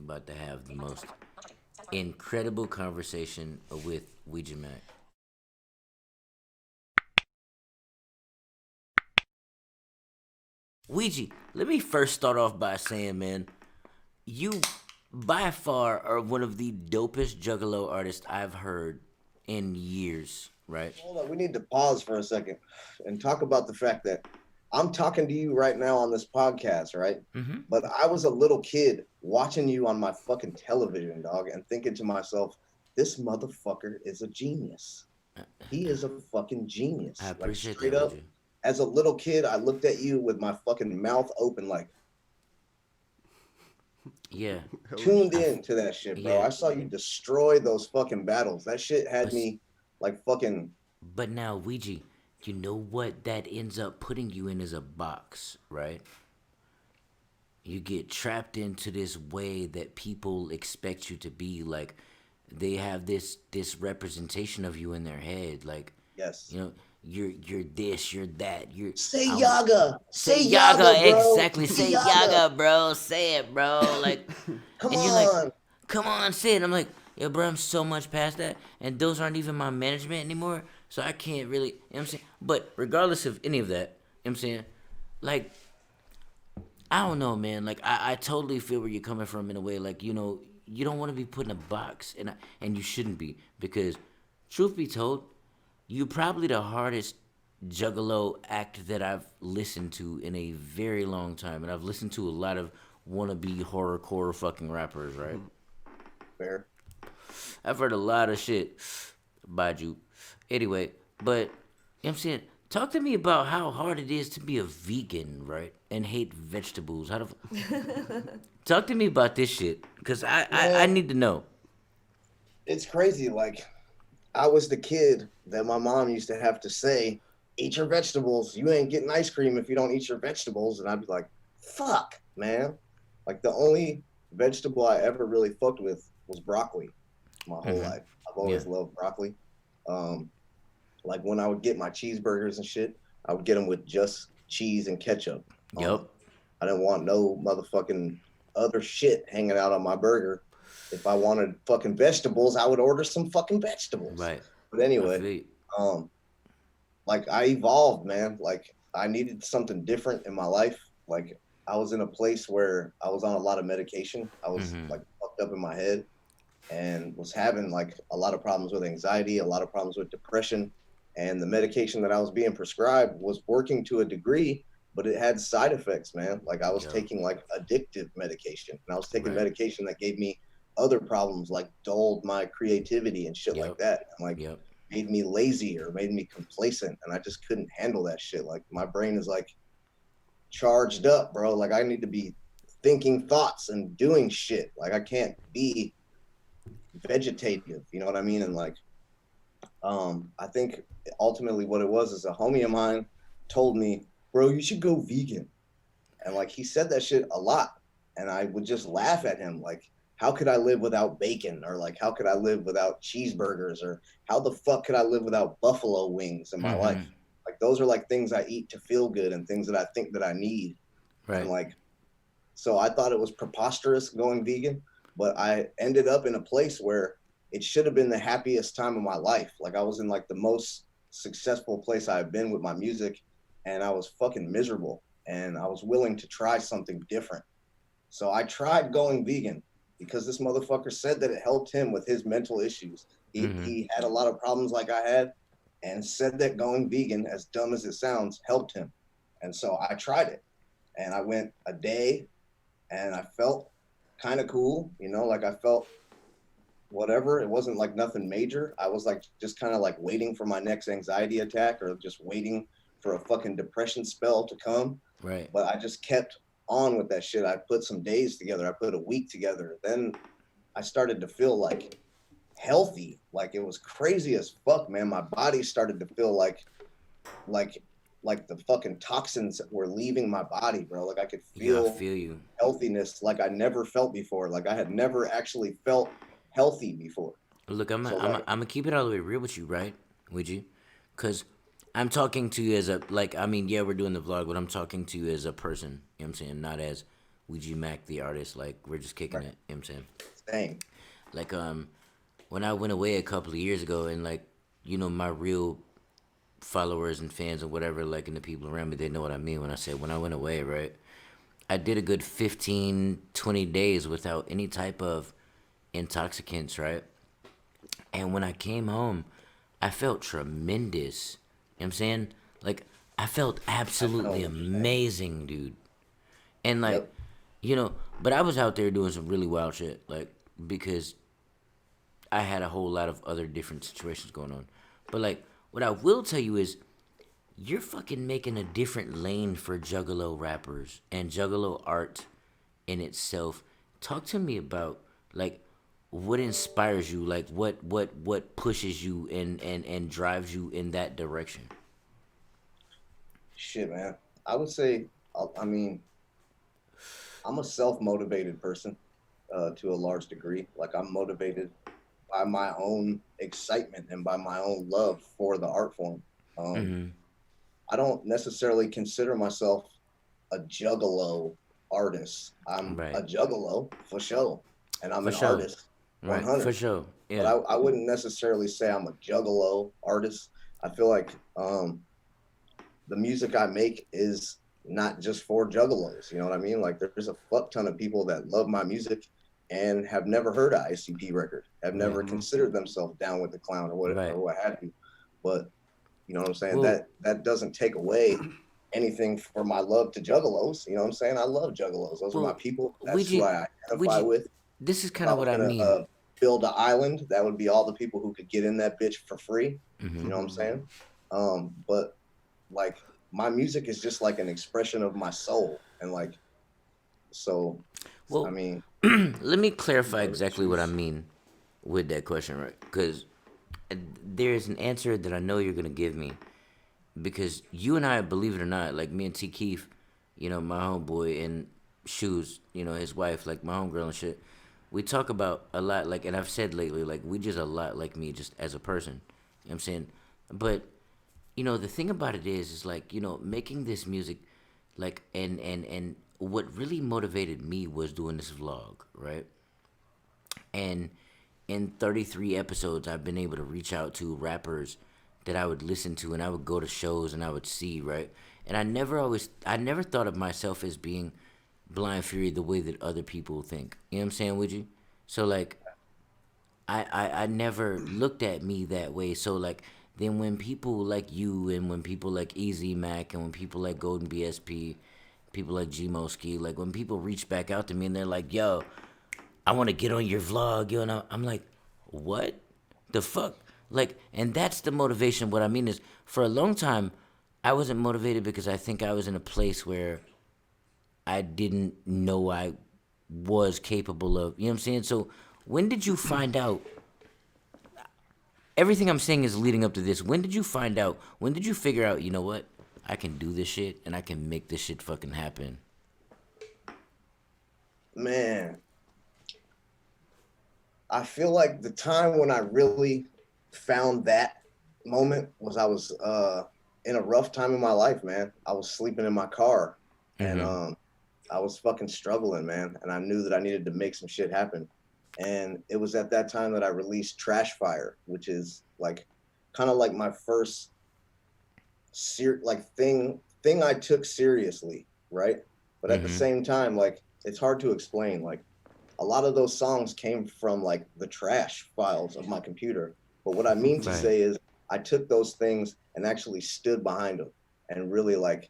definitely about to have the most incredible conversation with Ouija Macc. Ouija, let me first start off by saying, man, you by far are one of the dopest Juggalo artists I've heard in years, right? Hold on, we need to pause for a second and talk about the fact that I'm talking to you right now on this podcast, right? Mm-hmm. But I was a little kid watching you on my fucking television, dog, and thinking to myself, this motherfucker is a genius. He is a fucking I genius. Like appreciate straight that, up, Ouija. as a little kid, I looked at you with my fucking mouth open, like Yeah, Holy tuned I, shit. in to that shit, bro. yeah. I saw you destroy those fucking battles. That shit had But me like fucking but now, Ouija, you know what that ends up putting you in is a box, right? You get trapped into this way that people expect you to be. Like they have this representation of you in their head. Like, yes. you know, you're this, you're that. You're Say I w- Yaga. say Say Yaga, Yaga, bro. exactly. Say Say Yaga. Yaga, bro. Say it, bro. Like, Come and you're like, on. come on, say it. I'm like, yo, bro, I'm so much past that, and those aren't even my management anymore, so I can't really. You know what I'm saying? But regardless of any of that, you know what I'm saying, like, I don't know, man. Like, I totally feel where you're coming from in a way. Like, you don't want to be put in a box, and you shouldn't be because, truth be told, you're probably the hardest juggalo act that I've listened to in a very long time, and I've listened to a lot of wannabe horrorcore fucking rappers, right? Fair. I've heard a lot of shit by you. Anyway, but you know what I'm saying, talk to me about how hard it is to be a vegan, right? And hate vegetables. Talk to me about this shit, cause I Man, need to know. it's crazy. Like, I was the kid that my mom used to have to say, eat your vegetables. You ain't getting ice cream if you don't eat your vegetables. And I'd be like, fuck, man. Like, the only vegetable I ever really fucked with was broccoli my whole Mm-hmm. life. I've Yeah. always loved broccoli. Um, like, when I would get my cheeseburgers and shit, I would get them with just cheese and ketchup on them. Yup. I didn't want no motherfucking other shit hanging out on my burger. If I wanted fucking vegetables, I would order some fucking vegetables. Right. But I anyway, feel you. um, like I evolved, man. Like I needed something different in my life. Like I was in a place where I was on a lot of medication. I was Mm-hmm. like fucked up in my head and was having like a lot of problems with anxiety, a lot of problems with depression. And the medication that I was being prescribed was working to a degree, but it had side effects, man. Like I was Yo. taking like addictive medication and I was taking Right. medication that gave me other problems like dulled my creativity and shit like Yup. that. And like Yup. made me lazy or made me complacent. And I just couldn't handle that shit. Like my brain is like charged up, bro. Like I need to be thinking thoughts and doing shit. Like I can't be vegetative, you know what I mean? And like, I think ultimately what it was is a homie of mine told me, bro, you should go vegan. And like he said that shit a lot. And I would just laugh at him, like, how could I live without bacon? Or like, how could I live without cheeseburgers? Or how the fuck could I live without buffalo wings in my Mm-hmm. life? Like those are like things I eat to feel good and things that I think that I need. And Right. like, so I thought it was preposterous going vegan, but I ended up in a place where it should have been the happiest time of my life. Like I was in like the most successful place I've been with my music and I was fucking miserable and I was willing to try something different. So I tried going vegan because this motherfucker said that it helped him with his mental issues. He Mm-hmm. he had a lot of problems like I had and said that going vegan, as dumb as it sounds, helped him. And so I tried it and I went a day and I felt kind of cool, you know, like I felt whatever. It wasn't like nothing major. I was like just kind of like waiting for my next anxiety attack or just waiting for a fucking depression spell to come. Right. But I just kept on with that shit. I put some days together. I put a week together. Then I started to feel like healthy. Like it was crazy as fuck, man. My body started to feel like like the fucking toxins were leaving my body, bro. Like I could Yo, I feel feel you. healthiness like I never felt before. Like I had never actually felt healthy before. Look, I'm So i I'm i like, I'm gonna keep it all the way real with you, right? Would you? Cause I'm talking to you as a, like, I mean, yeah, we're doing the vlog, but I'm talking to you as a person. You know what I'm saying? Not as Ouija Macc, the artist. Like we're just kicking Right. it. You know what I'm saying? Same. Like when I went away a couple of years ago, and like my real followers and fans and whatever, like, and the people around me, they know what I mean when I say when I went away, right? I did a good 15, 20 days without any type of intoxicants, right? And when I came home, I felt tremendous. You know what I'm saying? Like, I felt I know absolutely what you're saying. amazing, dude. And, like, Yep. but I was out there doing some really wild shit, like, because I had a whole lot of other different situations going on. But, like, what I will tell you is, you're fucking making a different lane for Juggalo rappers and Juggalo art in itself. Talk to me about like what inspires you, like what pushes you and drives you in that direction. Shit, man. I would say, I mean, I'm a self-motivated person to a large degree. Like I'm motivated by my own excitement and by my own love for the art form. Um, I don't necessarily consider myself a juggalo artist. I'm a Right. juggalo for sure, and I'm For an sure. artist Right. For 100. sure. But Yeah. I wouldn't necessarily say I'm a juggalo artist. I feel like the music I make is not just for juggalos. You know what I mean? Like there's a fuck ton of people that love my music and have never heard an ICP record, have Right. never considered themselves down with the clown Right. or what have you. But you know what I'm saying? Well, That doesn't take away anything for my love to juggalos. You know what I'm saying? I love juggalos. Those are my well, people. That's who Ouija, I identify Ouija. with. This is If kind I of was what I gonna mean. build an island, that would be all the people who could get in that bitch for free. You know what I'm saying? But like my music is just like an expression of my soul, and like so, I Well, mean, let me clarify word of the exactly what I truth. mean with that question, right? Because there's an answer that I know you're gonna give me because you and I, believe it or not, like me and T Keith, my homeboy and Shoes, his wife, like my homegirl and shit, we talk about a lot, like, and I've said lately, like, we just a lot like me, just as a person. You know what I'm saying? But, the thing about it is like, making this music, like, and what really motivated me was doing this vlog, right? And in 33 episodes, I've been able to reach out to rappers that I would listen to and I would go to shows and I would see, right? And I never thought of myself as being Blind Fury the way that other people think. You know what I'm saying, would you? So, like, I never looked at me that way. So, like, then when people like you and when people like Easy Mac and when people like Golden BSP, people like G Ski, like, when people reach back out to me and they're like, yo, I want to get on your vlog, I'm like, what the fuck? Like, and that's the motivation. What I mean is, for a long time, I wasn't motivated because I think I was in a place where I didn't know I was capable of, you know what I'm saying? So, when did you find out? Everything I'm saying is leading up to this. When did you find out? When did you figure out, you know what? I can do this shit and I can make this shit fucking happen. Man, I feel like the time when I really found that moment was I was in a rough time in my life, man. I was sleeping in my car and I was fucking struggling, man. And I knew that I needed to make some shit happen. And it was at that time that I released Trash Fire, which is like kind of like my first like thing I took seriously, right? But at the same time, like it's hard to explain. Like a lot of those songs came from like the trash files of my computer. But what I mean to Right. say is I took those things and actually stood behind them and really like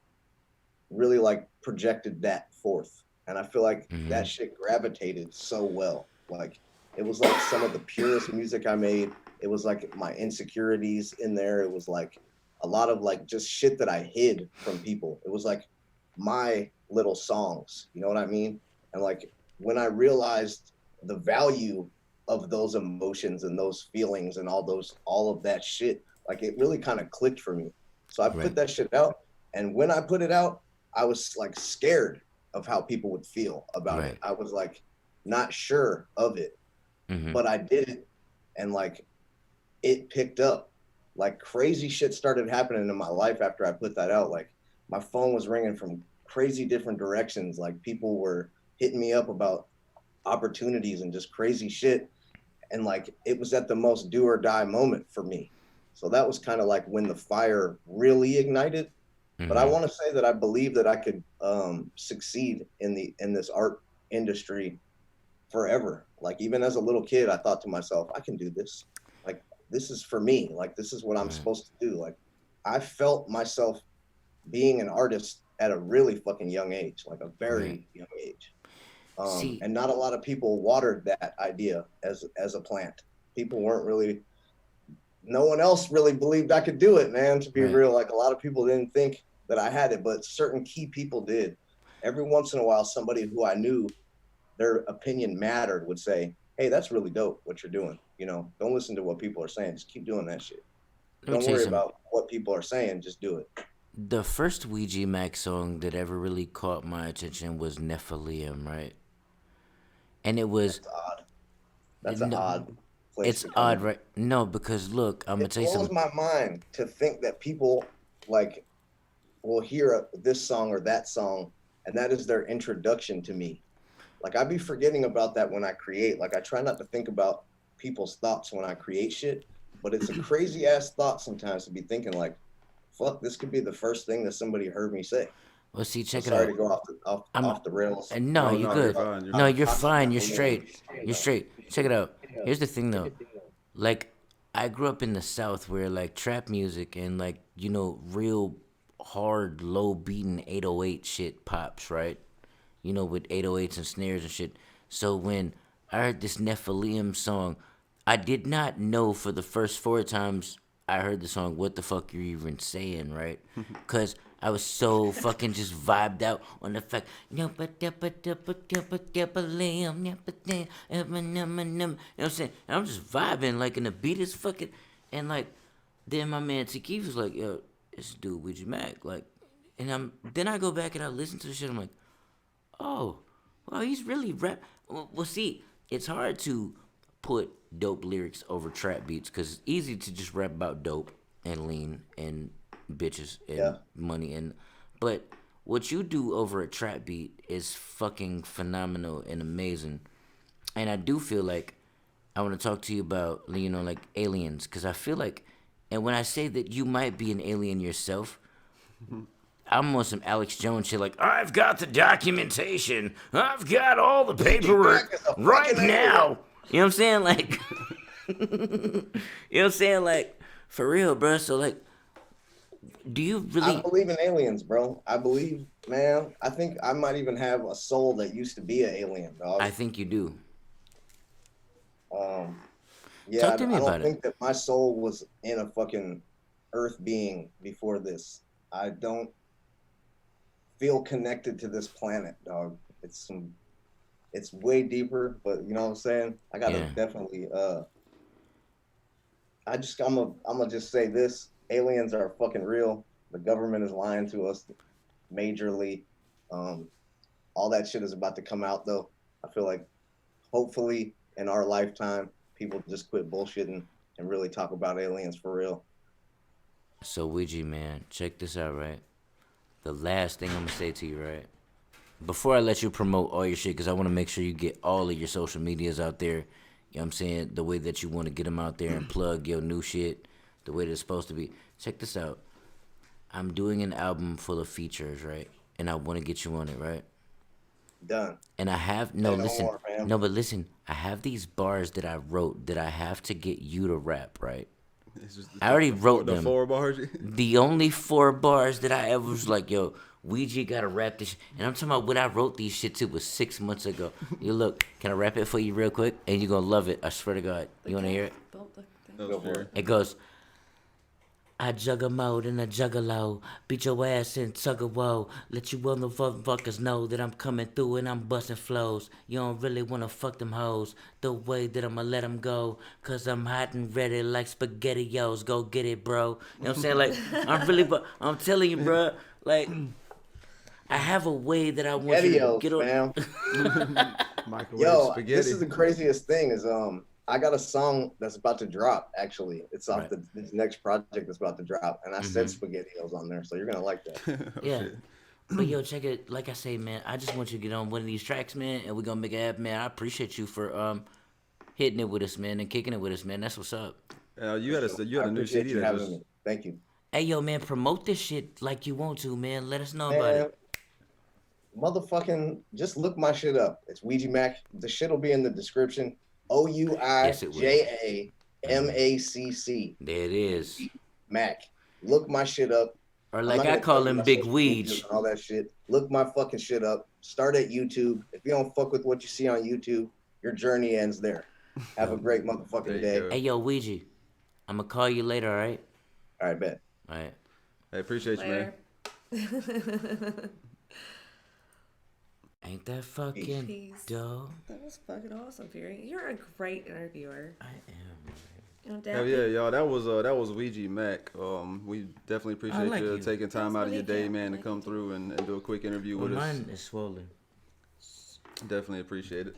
projected that forth. And I feel like that shit gravitated so well. Like it was like some of the purest music I made. It was like my insecurities in there. It was like a lot of like just shit that I hid from people. It was like my little songs. You know what I mean? And like when I realized the value of those emotions and those feelings and all of that shit, like it really kind of clicked for me. So I put Right. that shit out. And when I put it out, I was like scared of how people would feel about it. Right. I was like not sure of it, but I did it and like it picked up. Like crazy shit started happening in my life after I put that out. Like my phone was ringing from crazy different directions. Like hitting me up about opportunities and just crazy shit. And like it was at the most do or die moment for me. So that was kind of like when the fire really ignited. But I Mm-hmm. want to say that I believe that I could succeed in this art industry forever. Like even as a little kid, I thought to myself, I can do this. Like this is for me. Like this is what I'm Right. supposed to do. Like I felt myself being an artist at a really fucking young age, like a Right. very young age. See, And not a lot of people watered that idea as a plant. People weren't really. No one else really believed I could do it, man. To be right. real, like a lot of people didn't think that I had it, but certain key people did. Every once in a while, somebody who I knew their opinion mattered would say, "Hey, that's really dope what you're doing. You know, don't listen to what people are saying. Just keep doing that shit. Let me Don't tell you worry something. about what people are saying. Just do it." The first Ouija Macc song that ever really caught my attention was Nephilim, right? And it was That's odd. That's an no, odd place it's to come odd, in. right? No, because look, I'm gonna It tell you blows something. my mind to think that people like will hear this song or that song, and that is their introduction to me. Like I be forgetting about that when I create. Like I try not to think about people's thoughts when I create shit, but it's a crazy ass thought sometimes to be thinking like, "Fuck, this could be the first thing that somebody heard me say." Well, see, I'm check it sorry out. to go I'm off the rails. no, No, you no, you're good. About fine. You're No, fine. you're toxic fine. You're straight. masculinity. You're straight. Check it out. Here's the thing, though. Like, I grew up in the South where like trap music and like real hard, low beating 808 shit pops, right? With 808s and snares and shit. So when I heard this Nephilim song, I did not know for the first four times I heard the song what the fuck you're even saying, right? Cause I was so fucking just vibed out on the fact. You know what I'm saying? And I'm just vibing like, and the beat is fucking, and like, then my man Tiki was like, "Yo, this dude Ouija Mac," like, and then I go back and I listen to the shit. I'm like, oh, well, he's really rap. Well, see, it's hard to put dope lyrics over trap beats because it's easy to just rap about dope and lean and bitches Yeah, and money but what you do over a trap beat is fucking phenomenal and amazing. And I do feel like I want to talk to you about like aliens because I feel like, and when I say that you might be an alien yourself, I'm on some Alex Jones shit. Like, I've got the documentation. I've got all the Ouija Macc paperwork is a right fucking alien. now. You know what I'm saying? Like, you know what I'm saying? Like, for real, bro. So, like, do you I really? believe in aliens, bro. I believe, man. I think I might even have a soul that used to be an alien, dog. I think you do. Um, Talk yeah, to me I about don't it. think that my soul was in a fucking earth being before this. I don't feel connected to this planet, dog. It's way deeper, but you know what I'm saying? I gotta Yeah. definitely I'm gonna just say this. Aliens are fucking real. The government is lying to us majorly. Um, all that shit is about to come out though. I feel like hopefully in our lifetime, people just quit bullshitting and really talk about aliens for real. So, Ouija, man, check this out, right? The last thing I'm going to say to you, right? Before I let you promote all your shit, because I want to make sure you get all of your social medias out there. You know what I'm saying? The way that you want to get them out there and plug your new shit the way that it's supposed to be. Check this out. I'm doing an album full of features, right? And I want to get you on it, right? Done. And I have, no, Say no listen. more, fam. No, but listen. I have these bars that I wrote that I have to get you to rap, right? It's just I already wrote the them. four bars. The only four bars that I ever was like, yo, Ouija gotta rap this. And I'm talking about when I wrote these shit too was 6 months ago. You look, can I rap it for you real quick? And you're gonna love it. I swear to God. You wanna hear it? That Go was for fair. it. It goes, I juggle mode and I juggle low. Beat your ass and tug a woe. Let you motherfuckers know that I'm coming through and I'm busting flows. You don't really wanna fuck them hoes the way that I'ma let them go. Cause I'm hot and ready like spaghettios. Go get it, bro. You know what I'm saying? Like, I'm telling you, bro. Like, I have a way that I want you to Spaghettios, get on. fam. Microwave Yo, this spaghetti. is the craziest thing is I got a song that's about to drop actually. It's off Right. this next project that's about to drop and I said Mm-hmm. spaghettios on there, so you're gonna like that. Oh Yeah. shit. But yo, check it. Like I say, man, I just want you to get on one of these tracks, man, and we're gonna make it happen, man. I appreciate you for hitting it with us, man, and kicking it with us, man. That's what's up. You had I a new appreciate CD you that having just me. Thank you. Hey, yo, man, promote this shit like you want to, man. Let us know about Man, it. motherfucking, just look my shit up. It's Ouija Macc. The shit will be in the description. Yes, it will. OUIJAMACC. There it is. Mac. Look my shit up. Or I'm like not I gonna call tell you him, my Big social medias Weege. and all that shit. Look my fucking shit up. Start at YouTube. If you don't fuck with what you see on YouTube, your journey ends there. Have a great There motherfucking you day. go. Hey, yo, Ouija, I'm gonna call you later, all right? All right, bet. All right. I appreciate you, man. Later. Ain't that fucking Peace. dope? That was fucking awesome, Fury. You're a great interviewer. I am. You know, Hell yeah, y'all. That was Ouija Macc. We definitely appreciate like you you. taking time out of your day, man, to Like come you. through and do a quick interview Well, with us. mine is swollen. Definitely appreciate it.